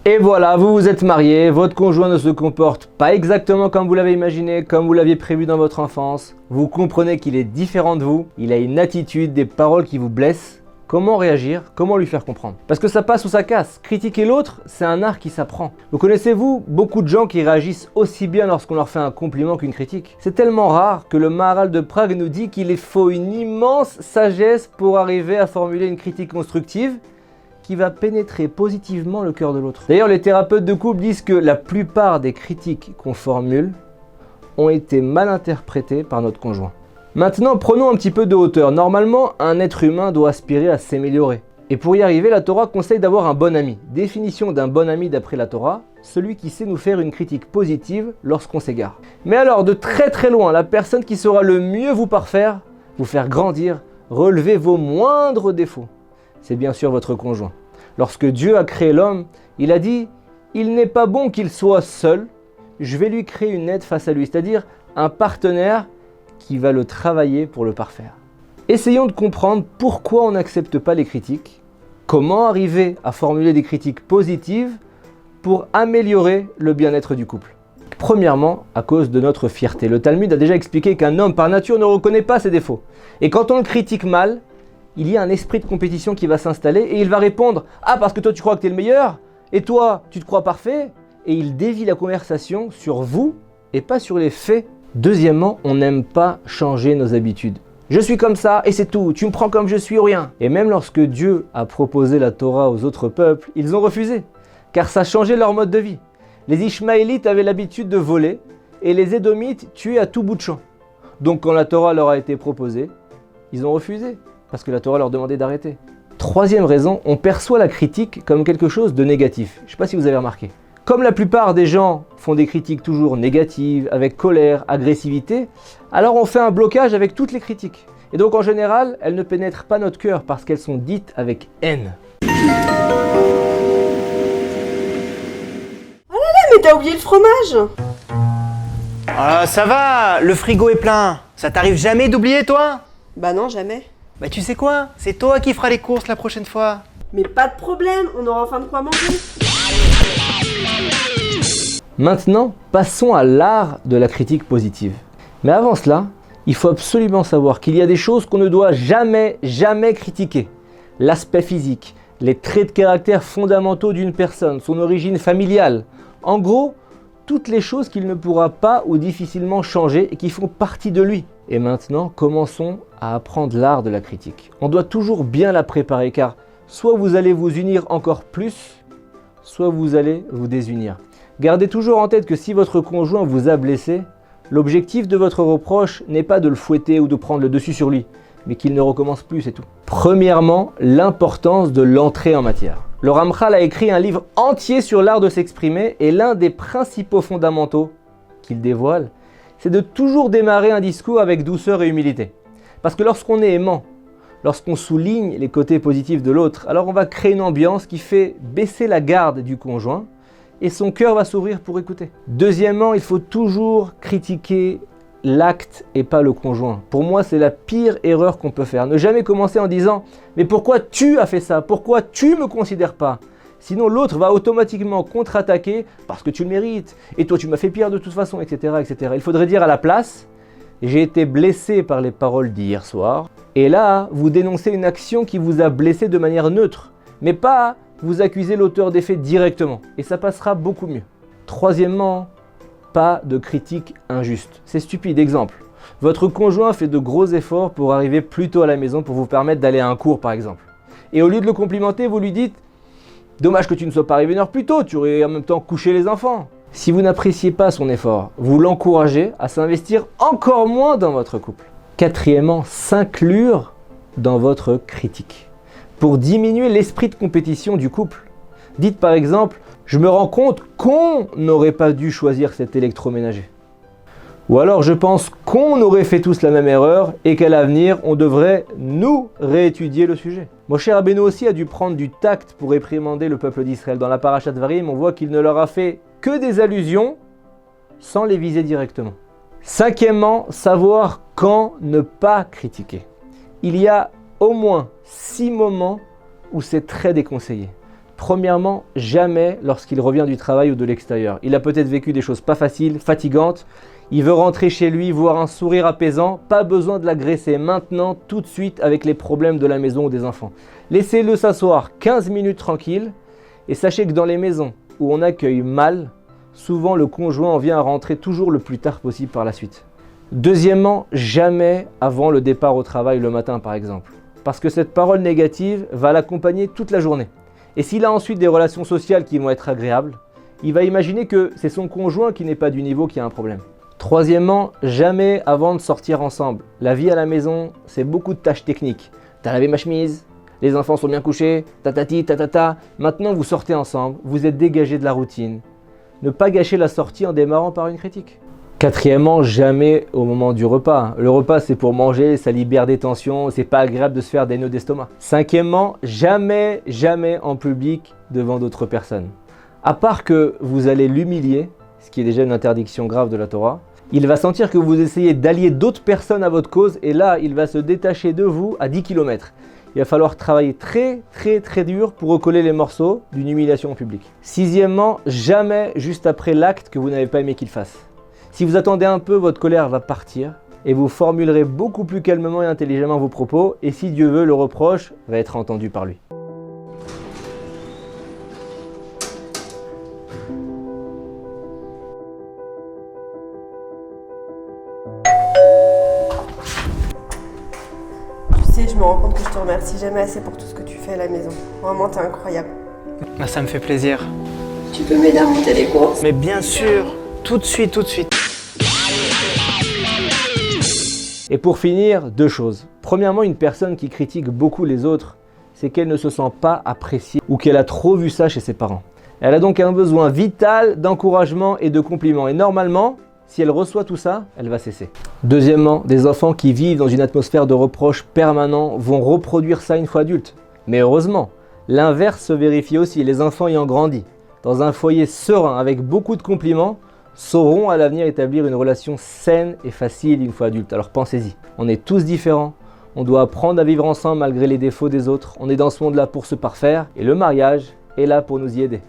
Et voilà, vous vous êtes mariés, votre conjoint ne se comporte pas exactement comme vous l'avez imaginé, comme vous l'aviez prévu dans votre enfance. Vous comprenez qu'il est différent de vous, il a une attitude, des paroles qui vous blessent. Comment réagir? Comment lui faire comprendre? Parce que ça passe ou ça casse. Critiquer l'autre, c'est un art qui s'apprend. Vous connaissez-vous beaucoup de gens qui réagissent aussi bien lorsqu'on leur fait un compliment qu'une critique? C'est tellement rare que le Maharal de Prague nous dit qu'il faut une immense sagesse pour arriver à formuler une critique constructive qui va pénétrer positivement le cœur de l'autre. D'ailleurs, les thérapeutes de couple disent que la plupart des critiques qu'on formule ont été mal interprétées par notre conjoint. Maintenant, prenons un petit peu de hauteur. Normalement, un être humain doit aspirer à s'améliorer. Et pour y arriver, la Torah conseille d'avoir un bon ami. Définition d'un bon ami d'après la Torah, celui qui sait nous faire une critique positive lorsqu'on s'égare. Mais alors, de très loin, la personne qui saura le mieux vous parfaire, vous faire grandir, relever vos moindres défauts, c'est bien sûr votre conjoint. Lorsque Dieu a créé l'homme, il a dit « Il n'est pas bon qu'il soit seul, je vais lui créer une aide face à lui », c'est-à-dire un partenaire qui va le travailler pour le parfaire. Essayons de comprendre pourquoi on n'accepte pas les critiques, comment arriver à formuler des critiques positives pour améliorer le bien-être du couple. Premièrement, à cause de notre fierté. Le Talmud a déjà expliqué qu'un homme par nature ne reconnaît pas ses défauts. Et quand on le critique mal, il y a un esprit de compétition qui va s'installer et il va répondre « Ah, parce que toi tu crois que tu es le meilleur et toi tu te crois parfait ?» et il dévie la conversation sur vous et pas sur les faits. Deuxièmement, on n'aime pas changer nos habitudes. Je suis comme ça et c'est tout, tu me prends comme je suis ou rien. Et même lorsque Dieu a proposé la Torah aux autres peuples, ils ont refusé, car ça changeait leur mode de vie. Les Ishmaélites avaient l'habitude de voler et les Édomites tuaient à tout bout de champ. Donc quand la Torah leur a été proposée, ils ont refusé, parce que la Torah leur demandait d'arrêter. Troisième raison, on perçoit la critique comme quelque chose de négatif. Je ne sais pas si vous avez remarqué. Comme la plupart des gens font des critiques toujours négatives, avec colère, agressivité, alors on fait un blocage avec toutes les critiques. Et donc en général, elles ne pénètrent pas notre cœur parce qu'elles sont dites avec haine. Oh là là, mais t'as oublié le fromage! Ah, ça va, le frigo est plein. Ça t'arrive jamais d'oublier, toi? Bah non, jamais. Bah tu sais quoi? C'est toi qui feras les courses la prochaine fois. Mais pas de problème, on aura enfin de quoi manger. Maintenant, passons à l'art de la critique positive. Mais avant cela, il faut absolument savoir qu'il y a des choses qu'on ne doit jamais critiquer. L'aspect physique, les traits de caractère fondamentaux d'une personne, son origine familiale. En gros, toutes les choses qu'il ne pourra pas ou difficilement changer et qui font partie de lui. Et maintenant, commençons à apprendre l'art de la critique. On doit toujours bien la préparer car soit vous allez vous unir encore plus, soit vous allez vous désunir. Gardez toujours en tête que si votre conjoint vous a blessé, l'objectif de votre reproche n'est pas de le fouetter ou de prendre le dessus sur lui, mais qu'il ne recommence plus, c'est tout. Premièrement, l'importance de l'entrée en matière. Le Ramchal a écrit un livre entier sur l'art de s'exprimer et l'un des principaux fondamentaux qu'il dévoile, c'est de toujours démarrer un discours avec douceur et humilité. Parce que lorsqu'on est aimant, lorsqu'on souligne les côtés positifs de l'autre, alors on va créer une ambiance qui fait baisser la garde du conjoint et son cœur va s'ouvrir pour écouter. Deuxièmement, il faut toujours critiquer l'acte et pas le conjoint. Pour moi, c'est la pire erreur qu'on peut faire. Ne jamais commencer en disant « Mais pourquoi tu as fait ça? Pourquoi tu me considères pas ?» Sinon, l'autre va automatiquement contre-attaquer parce que tu le mérites. Et toi, tu m'as fait pire de toute façon, etc., etc. Il faudrait dire à la place « J'ai été blessé par les paroles d'hier soir. » Et là, vous dénoncez une action qui vous a blessé de manière neutre, mais pas vous accuser l'auteur des faits directement. Et ça passera beaucoup mieux. Troisièmement, pas de critique injuste. C'est stupide. Exemple, votre conjoint fait de gros efforts pour arriver plus tôt à la maison pour vous permettre d'aller à un cours par exemple. Et au lieu de le complimenter, vous lui dites « Dommage que tu ne sois pas arrivé une heure plus tôt, tu aurais en même temps couché les enfants. » Si vous n'appréciez pas son effort, vous l'encouragez à s'investir encore moins dans votre couple. Quatrièmement, s'inclure dans votre critique. Pour diminuer l'esprit de compétition du couple. Dites par exemple « Je me rends compte qu'on n'aurait pas dû choisir cet électroménager. » Ou alors « Je pense qu'on aurait fait tous la même erreur et qu'à l'avenir, on devrait nous réétudier le sujet. » Moshe Rabbeinu aussi a dû prendre du tact pour réprimander le peuple d'Israël. Dans la Parashat Dvarim, on voit qu'il ne leur a fait que des allusions sans les viser directement. Cinquièmement, savoir quand ne pas critiquer. Il y a au moins 6 moments où c'est très déconseillé. Premièrement, jamais lorsqu'il revient du travail ou de l'extérieur. Il a peut-être vécu des choses pas faciles, fatigantes. Il veut rentrer chez lui, voir un sourire apaisant. Pas besoin de l'agresser maintenant, tout de suite, avec les problèmes de la maison ou des enfants. Laissez-le s'asseoir 15 minutes tranquille. Et sachez que dans les maisons où on accueille mal, souvent le conjoint en vient à rentrer toujours le plus tard possible par la suite. Deuxièmement, jamais avant le départ au travail le matin par exemple. Parce que cette parole négative va l'accompagner toute la journée. Et s'il a ensuite des relations sociales qui vont être agréables, il va imaginer que c'est son conjoint qui n'est pas du niveau qui a un problème. Troisièmement, jamais avant de sortir ensemble. La vie à la maison, c'est beaucoup de tâches techniques. T'as lavé ma chemise, les enfants sont bien couchés, tatati, tatata. Maintenant vous sortez ensemble, vous êtes dégagés de la routine. Ne pas gâcher la sortie en démarrant par une critique. Quatrièmement, jamais au moment du repas. Le repas, c'est pour manger, ça libère des tensions, c'est pas agréable de se faire des nœuds d'estomac. Cinquièmement, jamais en public devant d'autres personnes. À part que vous allez l'humilier, ce qui est déjà une interdiction grave de la Torah, il va sentir que vous essayez d'allier d'autres personnes à votre cause et là, il va se détacher de vous à 10 km. Il va falloir travailler très dur pour recoller les morceaux d'une humiliation en public. Sixièmement, jamais juste après l'acte que vous n'avez pas aimé qu'il fasse. Si vous attendez un peu, votre colère va partir et vous formulerez beaucoup plus calmement et intelligemment vos propos et si Dieu veut, le reproche va être entendu par lui. Tu sais, je me rends compte que je te remercie jamais assez pour tout ce que tu fais à la maison. Vraiment, t'es incroyable. Bah, ça me fait plaisir. Tu peux m'aider à monter les courses? Mais bien sûr, tout de suite. Et pour finir, 2 choses. Premièrement, une personne qui critique beaucoup les autres, c'est qu'elle ne se sent pas appréciée ou qu'elle a trop vu ça chez ses parents. Elle a donc un besoin vital d'encouragement et de compliments. Et normalement, si elle reçoit tout ça, elle va cesser. Deuxièmement, des enfants qui vivent dans une atmosphère de reproche permanent vont reproduire ça une fois adultes. Mais heureusement, l'inverse se vérifie aussi. Les enfants ayant grandi dans un foyer serein avec beaucoup de compliments, sauront à l'avenir établir une relation saine et facile une fois adulte. Alors pensez-y, on est tous différents, on doit apprendre à vivre ensemble malgré les défauts des autres, on est dans ce monde-là pour se parfaire et le mariage est là pour nous y aider.